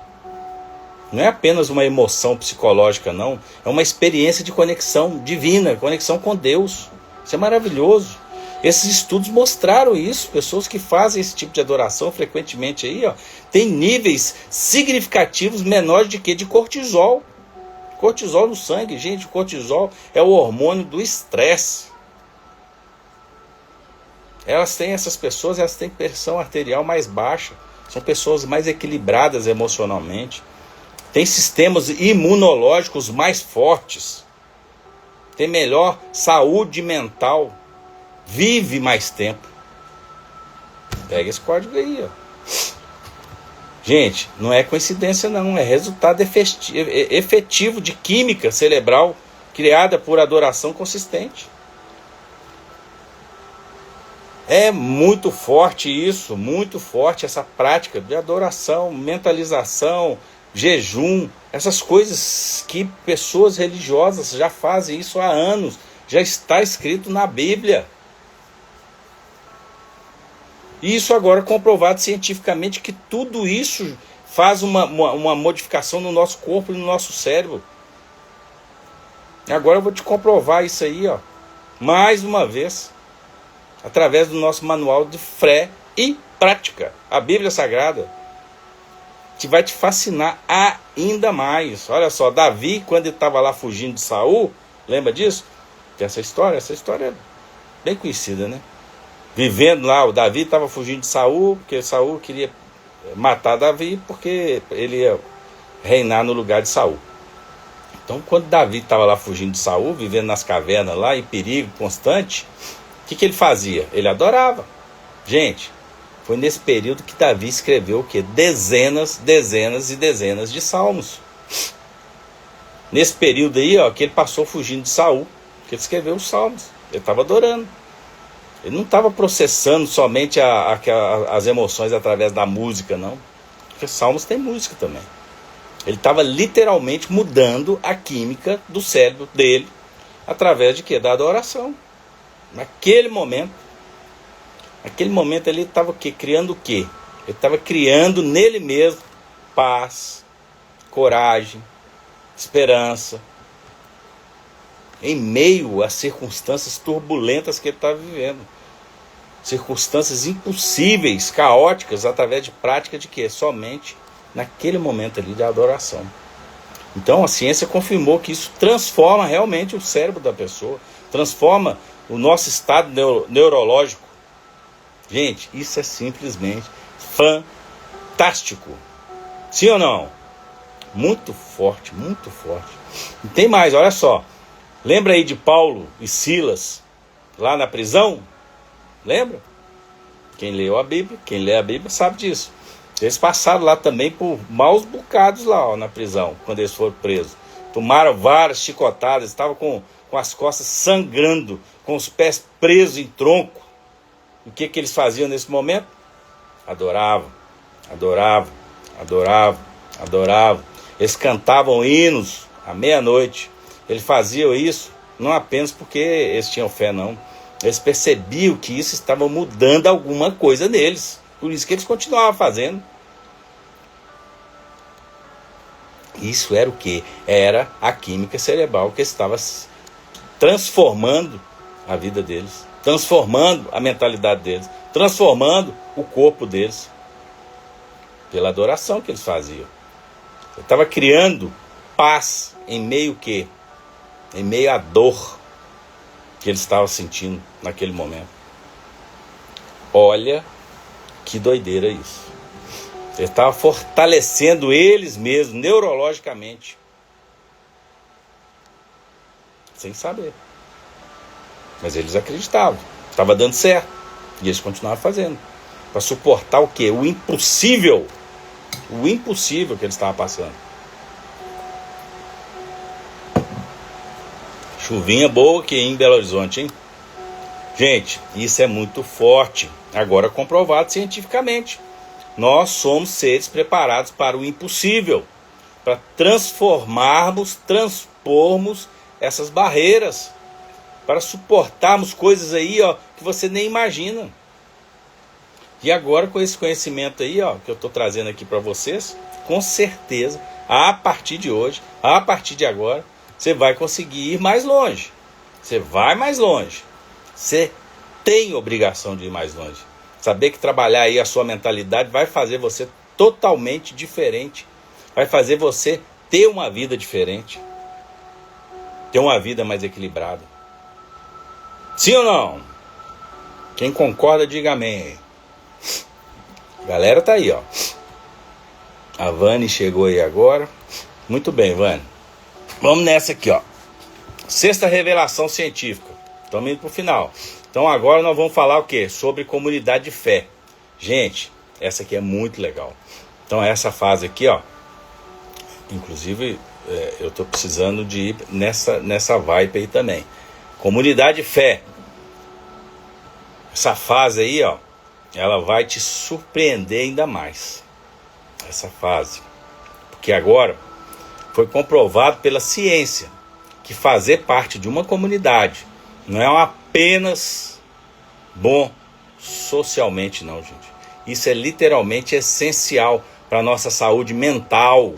Não é apenas uma emoção psicológica, não. É uma experiência de conexão divina, conexão com Deus. Isso é maravilhoso. Esses estudos mostraram isso. Pessoas que fazem esse tipo de adoração frequentemente aí, ó, tem níveis significativos menores de quê? De cortisol. Cortisol no sangue. Gente, o cortisol é o hormônio do estresse. Essas pessoas têm pressão arterial mais baixa. São pessoas mais equilibradas emocionalmente. Tem sistemas imunológicos mais fortes. Tem melhor saúde mental. Vive mais tempo. Pega esse código aí, ó. Gente, não é coincidência não. É resultado efetivo de química cerebral criada por adoração consistente. É muito forte isso, muito forte essa prática de adoração, mentalização, jejum, essas coisas que pessoas religiosas já fazem isso há anos, já está escrito na Bíblia. E isso agora é comprovado cientificamente que tudo isso faz uma modificação no nosso corpo e no nosso cérebro. E agora eu vou te comprovar isso aí, ó, mais uma vez, através do nosso manual de fé e prática, a Bíblia Sagrada, que vai te fascinar ainda mais. Olha só, Davi, quando ele estava lá fugindo de Saul, lembra disso? Tem essa história é bem conhecida, né? Vivendo lá, o Davi estava fugindo de Saul, porque Saul queria matar Davi, porque ele ia reinar no lugar de Saul. Então, quando Davi estava lá fugindo de Saul, vivendo nas cavernas lá, em perigo constante, o que ele fazia? Ele adorava. Gente, foi nesse período que Davi escreveu o quê? Dezenas e dezenas de salmos. Nesse período aí, ó, que ele passou fugindo de Saul, que ele escreveu os Salmos. Ele estava adorando. Ele não estava processando somente as emoções através da música, não. Porque Salmos tem música também. Ele estava literalmente mudando a química do cérebro dele através de quê? Da adoração. Naquele momento ele estava criando o quê? Ele estava criando nele mesmo paz, coragem, esperança, em meio às circunstâncias turbulentas que ele estava vivendo. Circunstâncias impossíveis, caóticas, através de prática de quê? Somente naquele momento ali de adoração. Então a ciência confirmou que isso transforma realmente o cérebro da pessoa, transforma o nosso estado neurológico. Gente, isso é simplesmente fantástico. Sim ou não? Muito forte, muito forte. E tem mais, olha só. Lembra aí de Paulo e Silas lá na prisão? Lembra? Quem leu a Bíblia, quem lê a Bíblia sabe disso. Eles passaram lá também por maus bocados lá, ó, na prisão, quando eles foram presos. Tomaram várias chicotadas, estavam com as costas sangrando, com os pés presos em tronco. O que eles faziam nesse momento? Adoravam, adoravam, adoravam, adoravam. Eles cantavam hinos à meia-noite. Eles faziam isso não apenas porque eles tinham fé, não. Eles percebiam que isso estava mudando alguma coisa neles. Por isso que eles continuavam fazendo. Isso era o quê? Era a química cerebral que estava transformando a vida deles, transformando a mentalidade deles, transformando o corpo deles, pela adoração que eles faziam. Ele estava criando paz em meio quê? Em meio à dor que eles estavam sentindo naquele momento. Olha que doideira isso. Ele estava fortalecendo eles mesmos, neurologicamente. Sem saber. Mas eles acreditavam. Estava dando certo. E eles continuavam fazendo. Para suportar o quê? O impossível. O impossível que eles estavam passando. Chuvinha boa aqui em Belo Horizonte, hein? Gente, isso é muito forte. Agora comprovado cientificamente. Nós somos seres preparados para o impossível. Para transpormos essas barreiras. Para suportarmos coisas aí, ó, que você nem imagina. E agora com esse conhecimento aí, ó, que eu estou trazendo aqui para vocês, com certeza, a partir de hoje, a partir de agora, você vai conseguir ir mais longe. Você vai mais longe. Você tem obrigação de ir mais longe. Saber que trabalhar aí a sua mentalidade vai fazer você totalmente diferente. Vai fazer você ter uma vida diferente. Ter uma vida mais equilibrada. Sim ou não? Quem concorda, diga amém. A galera tá aí, ó. A Vani chegou aí agora. Muito bem, Vani. Vamos nessa aqui, ó. Sexta revelação científica. Estamos indo pro final. Então agora nós vamos falar o quê? Sobre comunidade de fé. Gente, essa aqui é muito legal. Então essa fase aqui, ó. Inclusive, eu tô precisando de ir nessa vibe aí também. Comunidade de fé. Essa fase aí, ó. Ela vai te surpreender ainda mais. Essa fase. Porque agora foi comprovado pela ciência que fazer parte de uma comunidade não é apenas bom socialmente, não, gente. Isso é literalmente essencial para a nossa saúde mental.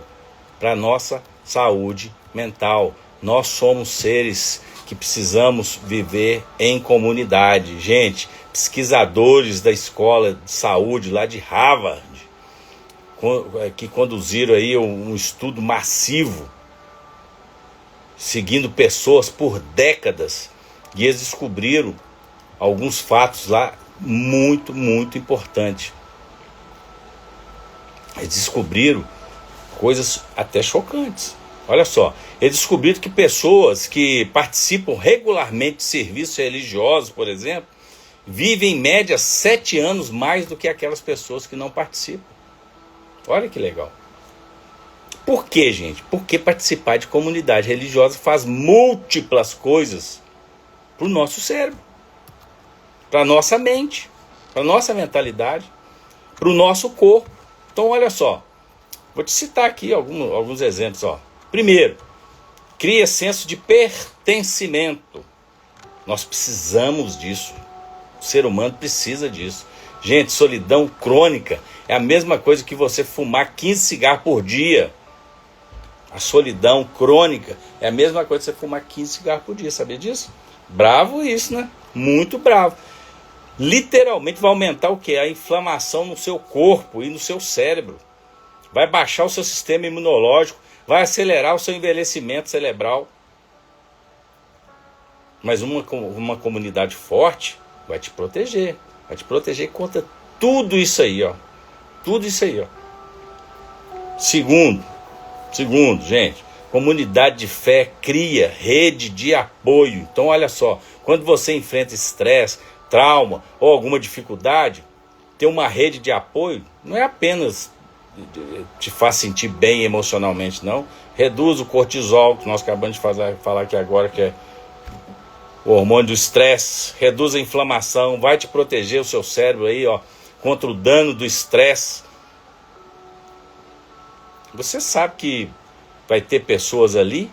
Para a nossa saúde mental. Nós somos seres que precisamos viver em comunidade. Gente, pesquisadores da escola de saúde lá de Harvard, que conduziram aí um estudo massivo, seguindo pessoas por décadas, e eles descobriram alguns fatos lá muito, muito importantes. Eles descobriram coisas até chocantes. Olha só, eles descobriram que pessoas que participam regularmente de serviços religiosos, por exemplo, vivem em média 7 anos mais do que aquelas pessoas que não participam. Olha que legal. Por quê, gente? Porque participar de comunidade religiosa faz múltiplas coisas para o nosso cérebro, para a nossa mente, para a nossa mentalidade, para o nosso corpo. Então, olha só, vou te citar aqui alguns exemplos. Primeiro, cria senso de pertencimento. Nós precisamos disso. O ser humano precisa disso. Gente, solidão crônica é a mesma coisa que você fumar 15 cigarros por dia. A solidão crônica é a mesma coisa que você fumar 15 cigarros por dia. Sabia disso? Bravo isso, né? Muito bravo. Literalmente vai aumentar o quê? A inflamação no seu corpo e no seu cérebro. Vai baixar o seu sistema imunológico. Vai acelerar o seu envelhecimento cerebral. Mas uma comunidade forte vai te proteger. Vai te proteger contra tudo isso aí, ó. Tudo isso aí, ó. Segundo, gente, comunidade de fé cria rede de apoio. Então, olha só, quando você enfrenta estresse, trauma ou alguma dificuldade, ter uma rede de apoio não é apenas te faz sentir bem emocionalmente, não. Reduz o cortisol, que nós acabamos de falar aqui agora, que é o hormônio do estresse, reduz a inflamação, vai te proteger o seu cérebro aí, ó, contra o dano do estresse. Você sabe que vai ter pessoas ali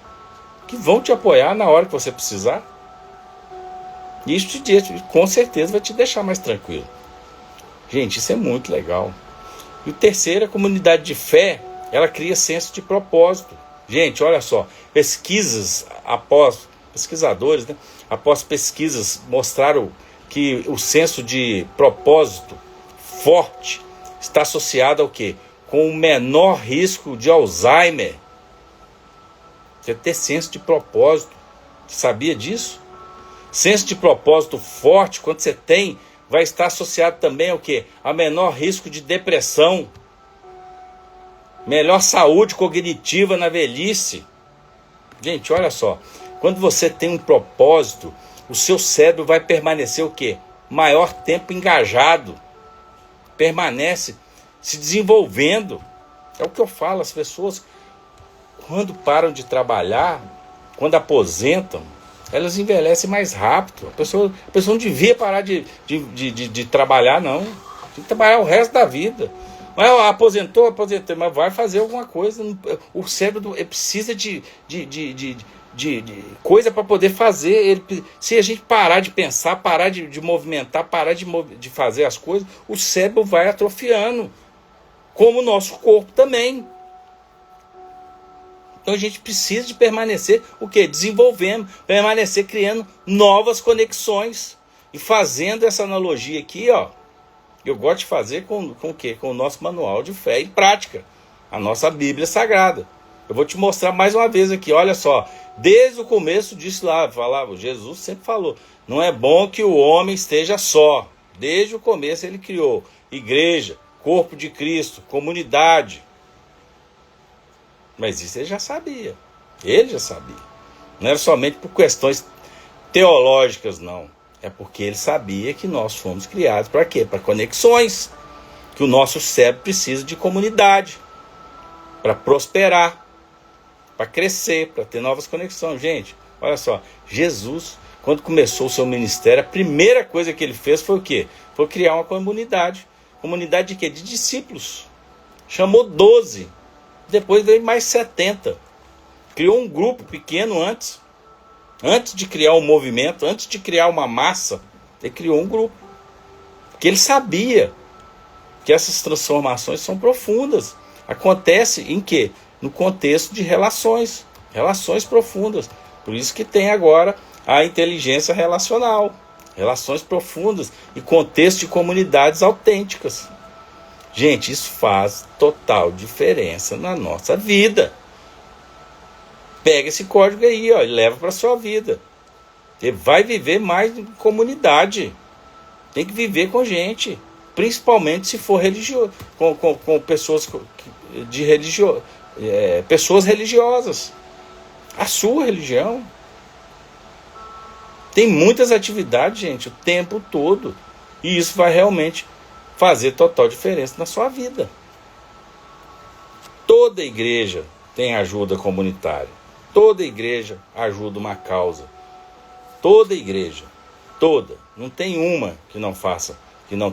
que vão te apoiar na hora que você precisar. E isso com certeza vai te deixar mais tranquilo. Gente, isso é muito legal. E o terceiro, a comunidade de fé, ela cria senso de propósito. Gente, olha só, pesquisadores, né, após pesquisas mostraram que o senso de propósito forte está associado ao quê? Com o menor risco de Alzheimer. Você ter senso de propósito. Você sabia disso? Senso de propósito forte, quando você tem, vai estar associado também ao quê? A menor risco de depressão. Melhor saúde cognitiva na velhice. Gente, olha só. Quando você tem um propósito, o seu cérebro vai permanecer o quê? Maior tempo engajado. Permanece se desenvolvendo. É o que eu falo, as pessoas, quando param de trabalhar, quando aposentam, elas envelhecem mais rápido. A pessoa não devia parar de trabalhar, não. Tem que trabalhar o resto da vida. Mas aposentou, mas vai fazer alguma coisa. O cérebro precisa de coisa para poder fazer. Se a gente parar de pensar, parar de movimentar, parar de fazer as coisas, o cérebro vai atrofiando, como o nosso corpo também. Então a gente precisa de permanecer o quê? Desenvolvendo, permanecer criando novas conexões e fazendo essa analogia aqui, ó. Eu gosto de fazer com o quê? Com o nosso manual de fé e prática, a nossa Bíblia Sagrada. Eu vou te mostrar mais uma vez aqui, olha só. Desde o começo disso lá, Jesus sempre falou, não é bom que o homem esteja só. Desde o começo ele criou igreja, corpo de Cristo, comunidade. Mas isso ele já sabia. Ele já sabia. Não era somente por questões teológicas, não. É porque ele sabia que nós fomos criados para quê? Para conexões. Que o nosso cérebro precisa de comunidade. Para prosperar. Para crescer. Para ter novas conexões. Gente, olha só. Jesus, quando começou o seu ministério, a primeira coisa que ele fez foi o quê? Foi criar uma comunidade. Comunidade de quê? De discípulos. Chamou 12. Depois veio mais 70. Criou um grupo pequeno antes. Antes de criar um movimento, antes de criar uma massa, ele criou um grupo. Porque ele sabia que essas transformações são profundas. Acontece em quê? No contexto de relações. Relações profundas. Por isso que tem agora a inteligência relacional. Relações profundas e contexto de comunidades autênticas. Gente, isso faz total diferença na nossa vida. Pega esse código aí, ó, e leva para a sua vida. Você vai viver mais em comunidade. Tem que viver com gente. Principalmente se for religioso. Com pessoas pessoas religiosas. A sua religião. Tem muitas atividades, gente, o tempo todo. E isso vai realmente fazer total diferença na sua vida. Toda igreja tem ajuda comunitária. Toda igreja ajuda uma causa. Toda igreja. Toda. Não tem uma que não faça, que não